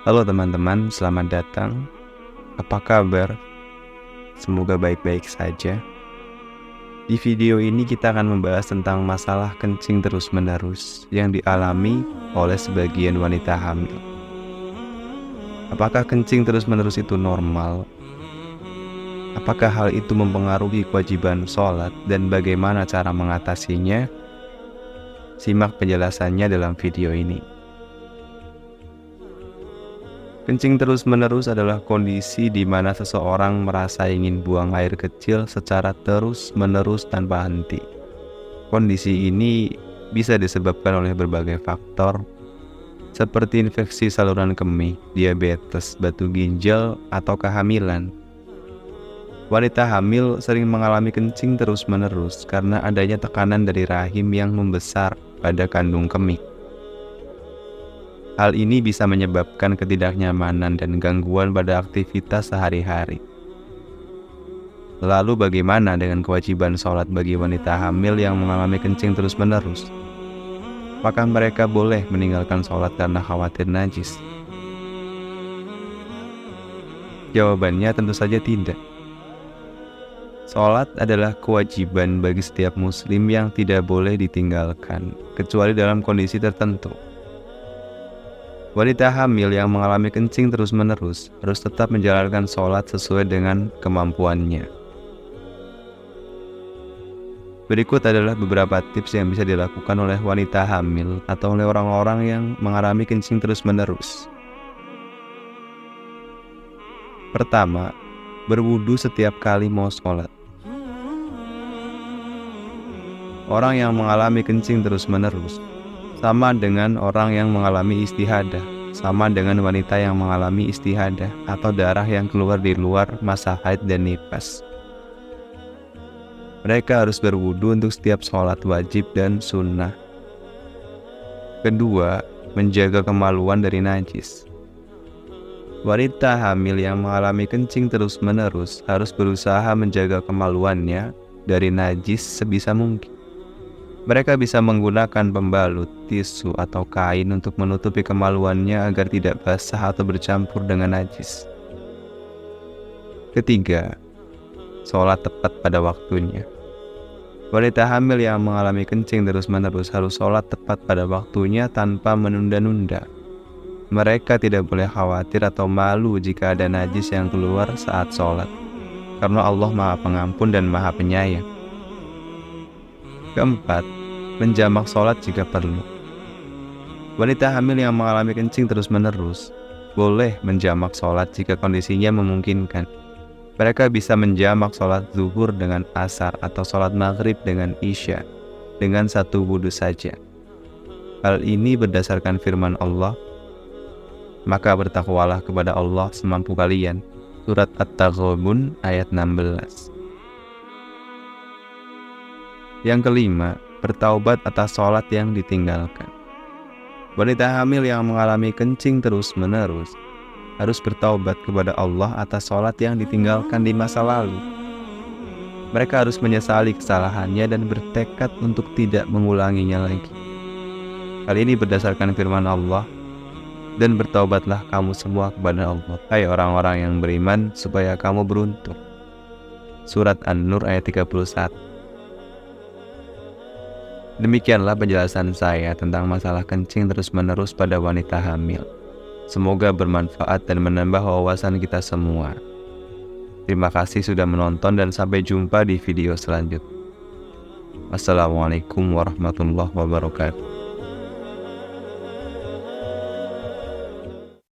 Halo teman-teman, selamat datang. Apa kabar? Semoga baik-baik saja. Di video ini kita akan membahas tentang masalah kencing terus-menerus yang dialami oleh sebagian wanita hamil. Apakah kencing terus-menerus itu normal? Apakah hal itu mempengaruhi kewajiban sholat dan bagaimana cara mengatasinya? Simak penjelasannya dalam video ini. Kencing terus-menerus adalah kondisi di mana seseorang merasa ingin buang air kecil secara terus-menerus tanpa henti. Kondisi ini bisa disebabkan oleh berbagai faktor, seperti infeksi saluran kemih, diabetes, batu ginjal, atau kehamilan. Wanita hamil sering mengalami kencing terus-menerus karena adanya tekanan dari rahim yang membesar pada kandung kemih. Hal ini bisa menyebabkan ketidaknyamanan dan gangguan pada aktivitas sehari-hari. Lalu bagaimana dengan kewajiban sholat bagi wanita hamil yang mengalami kencing terus-menerus? Apakah mereka boleh meninggalkan sholat karena khawatir najis? Jawabannya tentu saja tidak. Sholat adalah kewajiban bagi setiap muslim yang tidak boleh ditinggalkan, kecuali dalam kondisi tertentu. Wanita hamil yang mengalami kencing terus-menerus harus tetap menjalankan sholat sesuai dengan kemampuannya. Berikut adalah beberapa tips yang bisa dilakukan oleh wanita hamil atau oleh orang-orang yang mengalami kencing terus-menerus. Pertama, berwudu setiap kali mau sholat. Orang yang mengalami kencing terus-menerus sama dengan orang yang mengalami istihadah, sama dengan wanita yang mengalami istihadah atau darah yang keluar di luar masa haid dan nifas. Mereka harus berwudu untuk setiap sholat wajib dan sunnah. Kedua, menjaga kemaluan dari najis. Wanita hamil yang mengalami kencing terus-menerus harus berusaha menjaga kemaluannya dari najis sebisa mungkin. Mereka bisa menggunakan pembalut, tisu, atau kain untuk menutupi kemaluannya agar tidak basah atau bercampur dengan najis. Ketiga, sholat tepat pada waktunya. Wanita hamil yang mengalami kencing terus-menerus harus sholat tepat pada waktunya tanpa menunda-nunda. Mereka tidak boleh khawatir atau malu jika ada najis yang keluar saat sholat, karena Allah Maha Pengampun dan Maha Penyayang. Keempat, menjamak sholat jika perlu. Wanita hamil yang mengalami kencing terus-menerus boleh menjamak sholat jika kondisinya memungkinkan. Mereka bisa menjamak sholat zuhur dengan asar atau sholat maghrib dengan isya dengan satu wudu saja. Hal ini berdasarkan firman Allah, maka bertakwalah kepada Allah semampu kalian. Surat At-Taghabun ayat 16. Yang kelima, bertaubat atas sholat yang ditinggalkan. Wanita hamil yang mengalami kencing terus-menerus harus bertaubat kepada Allah atas sholat yang ditinggalkan di masa lalu. Mereka harus menyesali kesalahannya dan bertekad untuk tidak mengulanginya lagi. Hal ini berdasarkan firman Allah, dan bertaubatlah kamu semua kepada Allah, hai orang-orang yang beriman, supaya kamu beruntung. Surat An-Nur ayat 31. Demikianlah penjelasan saya tentang masalah kencing terus-menerus pada wanita hamil. Semoga bermanfaat dan menambah wawasan kita semua. Terima kasih sudah menonton dan sampai jumpa di video selanjutnya. Wassalamualaikum warahmatullahi wabarakatuh.